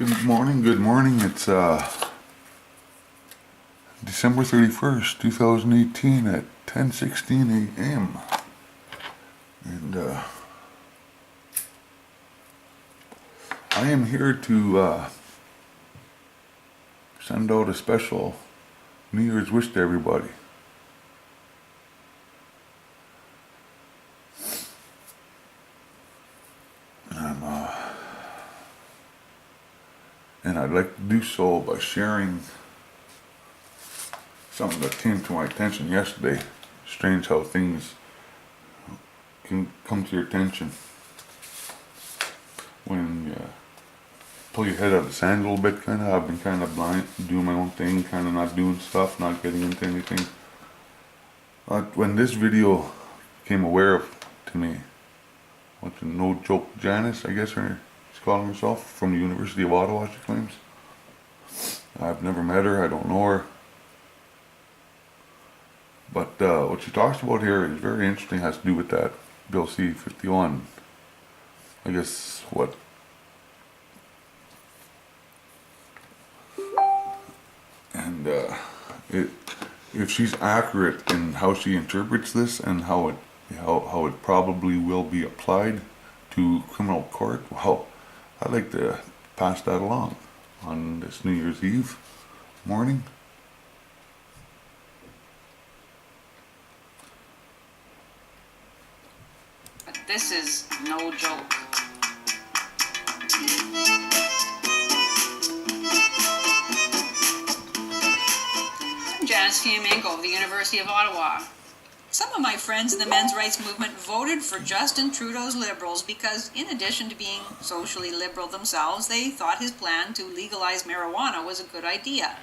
Good morning. It's December 31st, 2018 at 10:16 a.m. And I am here to send out a special New Year's wish to everybody. And I'd like to do so by sharing something that came to my attention yesterday. Strange how things can come to your attention when you pull your head out of the sand a little bit. I've been kind of blind, doing my own thing, kind of not doing stuff, not getting into anything. But when this video came to me, what's a no joke Janice, I guess she's calling herself, from the University of Ottawa, she claims. I've never met her, I don't know her. But what she talks about here is very interesting, has to do with that Bill C-51. I guess what? And if she's accurate in how she interprets this and how it probably will be applied to criminal court, well, I'd like to pass that along on this New Year's Eve morning. This is no joke. I'm Janice Fiamengo of the University of Ottawa. Some of my friends in the men's rights movement voted for Justin Trudeau's Liberals because, in addition to being socially liberal themselves, they thought his plan to legalize marijuana was a good idea.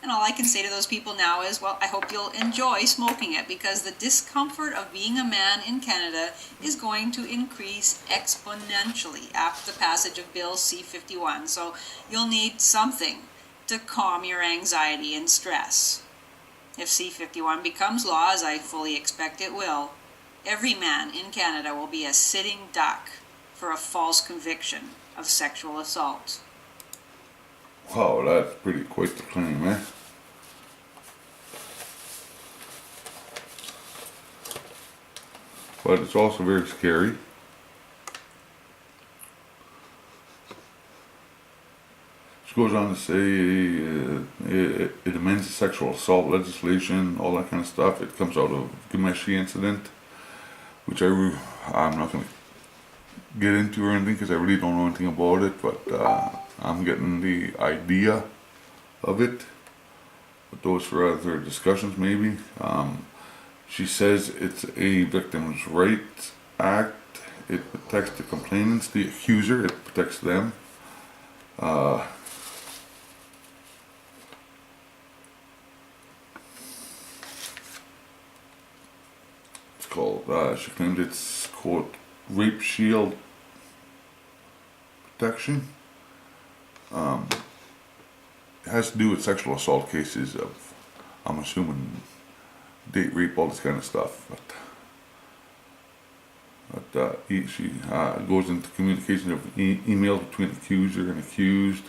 And all I can say to those people now is, well, I hope you'll enjoy smoking it, because the discomfort of being a man in Canada is going to increase exponentially after the passage of Bill C-51. So you'll need something to calm your anxiety and stress. If C-51 becomes law, as I fully expect it will, every man in Canada will be a sitting duck for a false conviction of sexual assault. Wow, that's pretty quite the claim, eh? But it's also very scary. She goes on to say it amends the sexual assault legislation, all that kind of stuff. It comes out of the Gimeshie incident, which I'm not going to get into or anything because I really don't know anything about it, but I'm getting the idea of it. But those for other discussions maybe. She says it's a Victims' Rights Act. It protects the complainants, the accuser, it protects them. It's called, she claims it's quote, rape shield protection. It has to do with sexual assault cases of, I'm assuming, date rape, all this kind of stuff. But she goes into communication of emails between accuser and accused.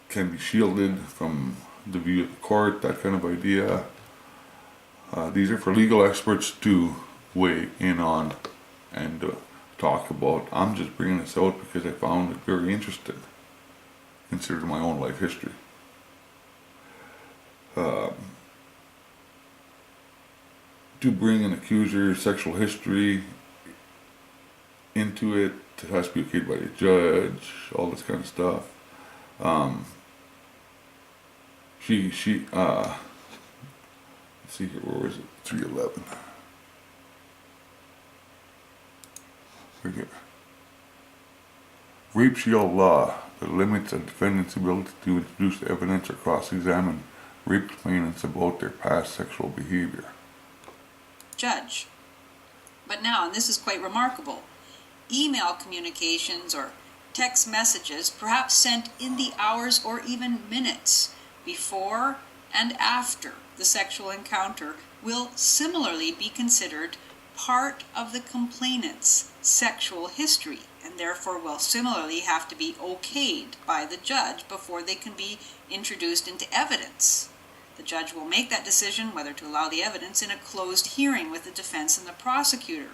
Can be shielded from the view of the court, that kind of idea. These are for legal experts to weigh in on and talk about. I'm just bringing this out because I found it very interesting, considering my own life history. To bring an accuser's sexual history into it, it has to be okayed by a judge, all this kind of stuff. Let's see here, where is it? 311. Right here. Rape shield law that limits a defendant's ability to introduce evidence or cross-examine rape complainants about their past sexual behavior. Judge. But now, and this is quite remarkable, email communications or text messages, perhaps sent in the hours or even minutes before and after the sexual encounter, will similarly be considered part of the complainant's sexual history, and therefore will similarly have to be okayed by the judge before they can be introduced into evidence. The judge will make that decision whether to allow the evidence in a closed hearing with the defense and the prosecutor.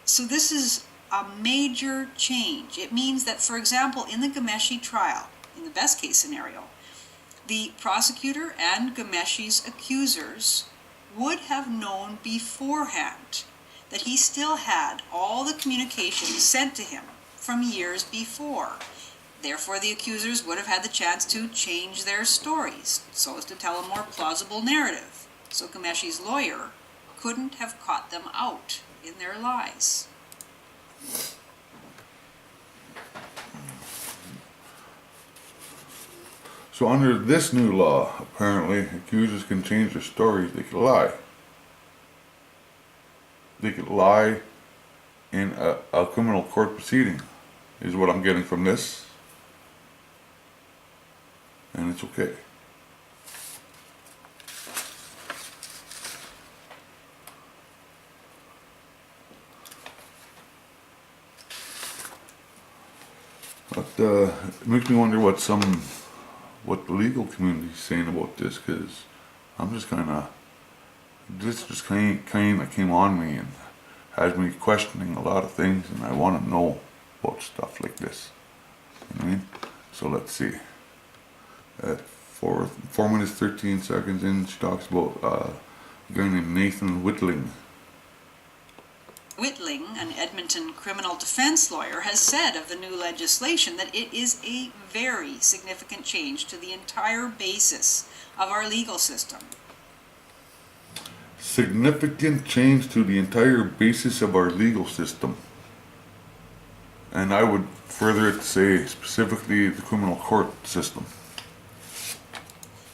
So this is a major change. It means that, for example, in the Ghomeshi trial, in the best case scenario, the prosecutor and Ghomeshi's accusers would have known beforehand that he still had all the communications sent to him from years before. Therefore, the accusers would have had the chance to change their stories so as to tell a more plausible narrative. So Ghomeshi's lawyer couldn't have caught them out in their lies. So under this new law, apparently, accusers can change their stories. They could lie. They could lie in a criminal court proceeding, is what I'm getting from this. And it's okay. But it makes me wonder what the legal community is saying about this, because I'm just this just kind of came on me and has me questioning a lot of things, and I want to know about stuff like this. You know what I mean? So let's see. At 4 minutes 13 seconds in, she talks about a guy named Nathan Whitling. Whitling, an Edmonton criminal defense lawyer, has said of the new legislation that it is a very significant change to the entire basis of our legal system. Significant change to the entire basis of our legal system. And I would further it to say specifically the criminal court system.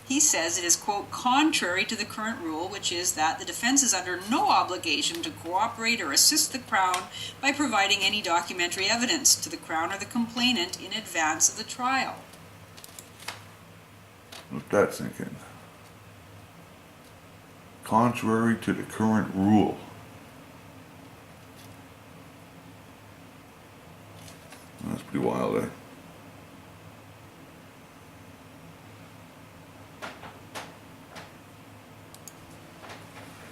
He says it is, quote, contrary to the current rule, which is that the defense is under no obligation to cooperate or assist the Crown by providing any documentary evidence to the Crown or the complainant in advance of the trial. Let that sink in. Contrary to the current rule. That's pretty wild, eh?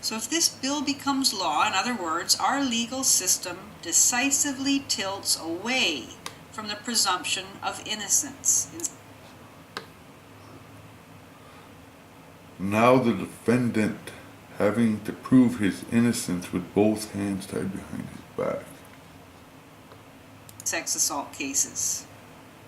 So if this bill becomes law, in other words, our legal system decisively tilts away from the presumption of innocence. Now the defendant having to prove his innocence with both hands tied behind his back. Sex assault cases.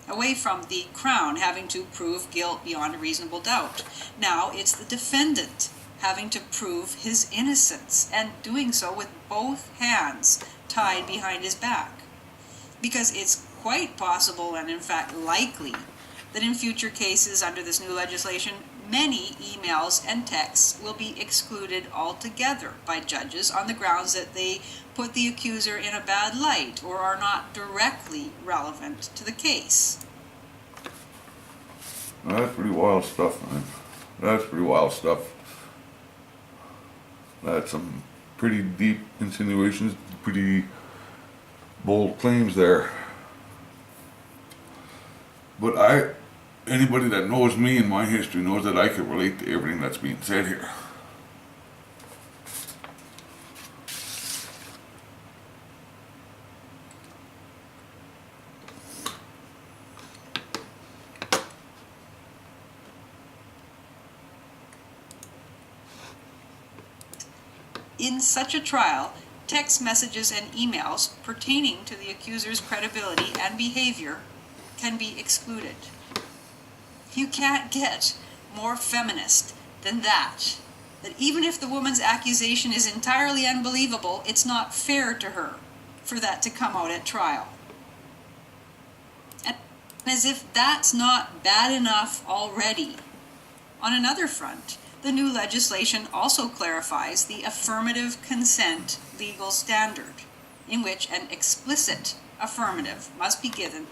Away from the Crown having to prove guilt beyond a reasonable doubt. Now it's the defendant having to prove his innocence, and doing so with both hands tied behind his back. Because it's quite possible, and in fact likely, that in future cases under this new legislation, many emails and texts will be excluded altogether by judges on the grounds that they put the accuser in a bad light or are not directly relevant to the case. That's pretty wild stuff, man. That's pretty wild stuff. That's some pretty deep insinuations, pretty bold claims there. But anybody that knows me and my history knows that I can relate to everything that's being said here. In such a trial, text messages and emails pertaining to the accuser's credibility and behavior can be excluded. You can't get more feminist than that. That even if the woman's accusation is entirely unbelievable, it's not fair to her for that to come out at trial. And as if that's not bad enough already. On another front, the new legislation also clarifies the affirmative consent legal standard, in which an explicit affirmative must be given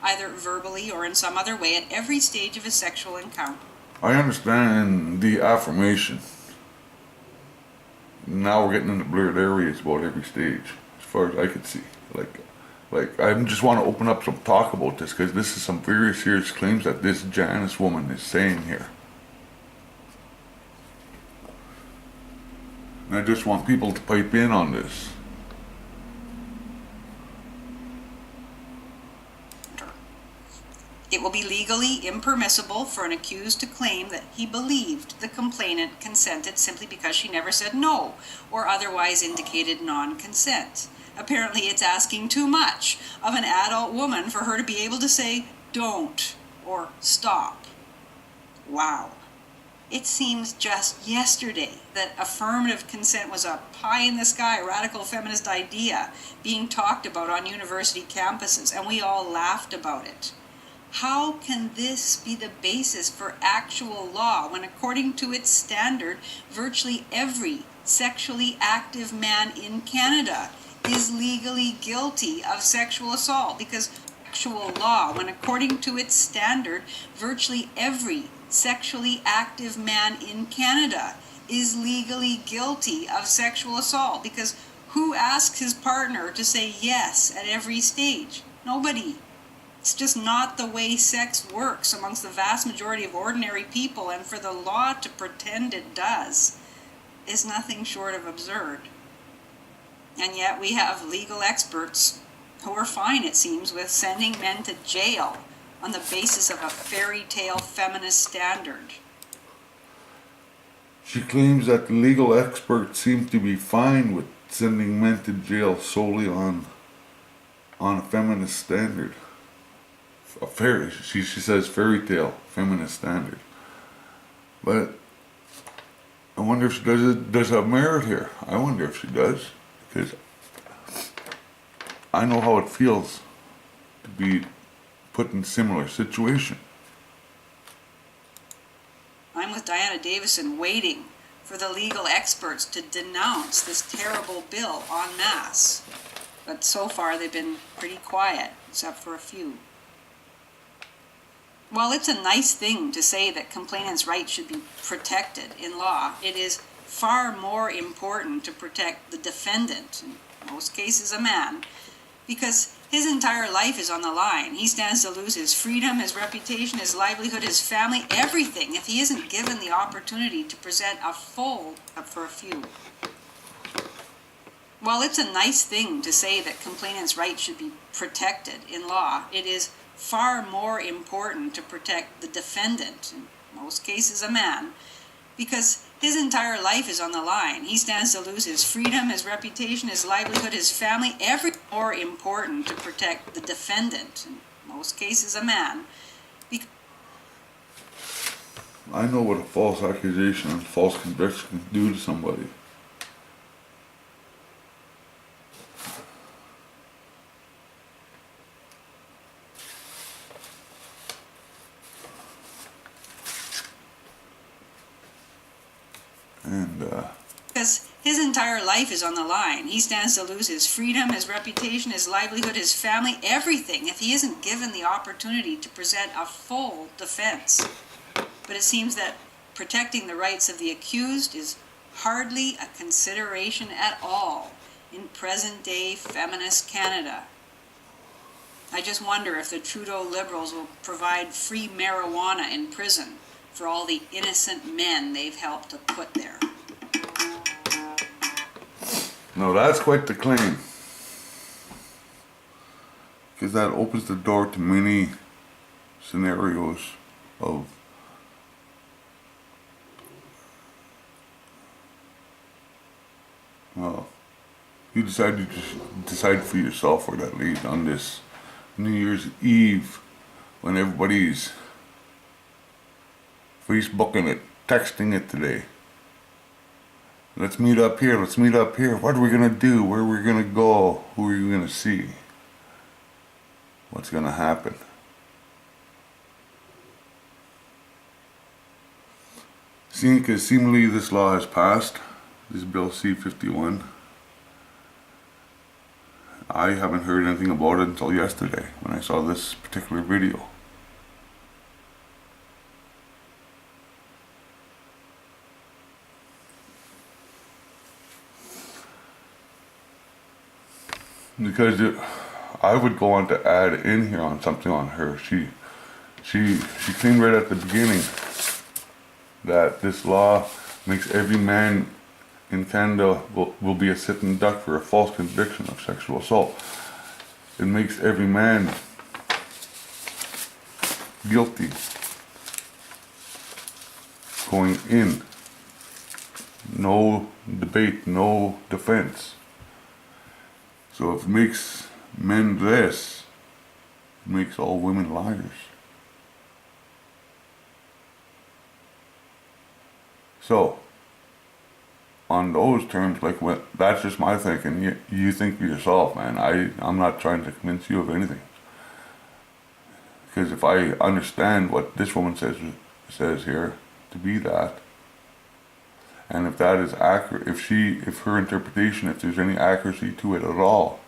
either verbally or in some other way at every stage of a sexual encounter. I understand the affirmation. Now we're getting into blurred areas about every stage, as far as I could see. Like like, I just want to open up some talk about this, because this is some very serious claims that this Janice woman is saying here. And I just want people to pipe in on this. It will be legally impermissible for an accused to claim that he believed the complainant consented simply because she never said no or otherwise indicated non-consent. Apparently it's asking too much of an adult woman for her to be able to say don't or stop. Wow. It seems just yesterday that affirmative consent was a pie-in-the-sky radical feminist idea being talked about on university campuses, and we all laughed about it. How can this be the basis for actual law when, according to its standard, virtually every sexually active man in Canada is legally guilty of sexual assault? Because actual law, when according to its standard, virtually every sexually active man in Canada is legally guilty of sexual assault. Because who asks his partner to say yes at every stage? Nobody. It's just not the way sex works amongst the vast majority of ordinary people, and for the law to pretend it does is nothing short of absurd. And yet we have legal experts who are fine, it seems, with sending men to jail on the basis of a fairy tale feminist standard. She claims that the legal experts seem to be fine with sending men to jail solely on a feminist standard. She says fairy tale feminist standard. But I wonder if she does have merit here. I wonder if she does, because I know how it feels to be put in a similar situation. I'm with Diana Davison waiting for the legal experts to denounce this terrible bill en masse. But so far they've been pretty quiet, except for a few. While it's a nice thing to say that complainants' rights should be protected in law, it is far more important to protect the defendant, in most cases a man, because his entire life is on the line. He stands to lose his freedom, his reputation, his livelihood, his family, everything, if he isn't given the opportunity to present a full, for a few. While it's a nice thing to say that complainants' rights should be protected in law, it is far more important to protect the defendant, in most cases a man, because his entire life is on the line. He stands to lose his freedom, his reputation, his livelihood, his family, everything. More important to protect the defendant, in most cases a man. I know what a false accusation and false conviction can do to somebody. Because his entire life is on the line. He stands to lose his freedom, his reputation, his livelihood, his family, everything, if he isn't given the opportunity to present a full defense. But it seems that protecting the rights of the accused is hardly a consideration at all in present-day feminist Canada. I just wonder if the Trudeau Liberals will provide free marijuana in prison for all the innocent men they've helped to put there. No, that's quite the claim. Because that opens the door to many scenarios of well, you decide for yourself where that leads on this New Year's Eve when everybody's Facebooking it, texting it today. Let's meet up here, let's meet up here. What are we gonna do? Where are we gonna go? Who are you gonna see? What's gonna happen? Seeing because seemingly this law has passed, this bill C-51, I haven't heard anything about it until yesterday when I saw this particular video. Because I would go on to add in here on something on her. She claimed right at the beginning that this law makes every man in Canada will be a sitting duck for a false conviction of sexual assault. It makes every man guilty going in. No debate, no defense. So if it makes men less, it makes all women liars. So, on those terms, like, that's just my thinking. You think for yourself, man. I'm not trying to convince you of anything. Because if I understand what this woman says here to be that, and if that is accurate, if her interpretation, if there's any accuracy to it at all,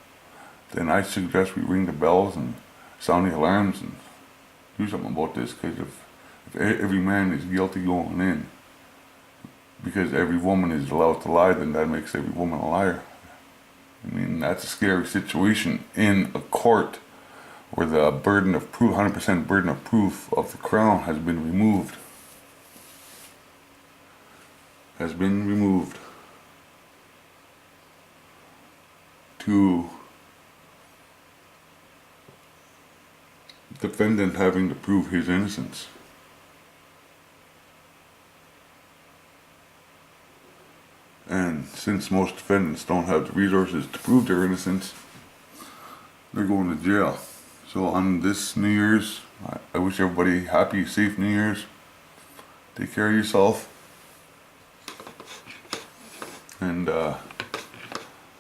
then I suggest we ring the bells and sound the alarms and do something about this. Because if every man is guilty going in, because every woman is allowed to lie, then that makes every woman a liar. I mean, that's a scary situation in a court where the burden of proof, 100% burden of proof of the Crown has been removed. To defendant having to prove his innocence. And since most defendants don't have the resources to prove their innocence, they're going to jail. So on this New Year's, I wish everybody happy, safe New Year's. Take care of yourself. And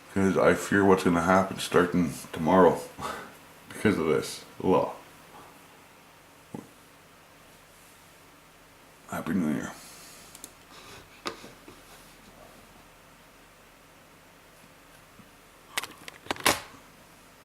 because I fear what's going to happen starting tomorrow because of this law. Happy New Year.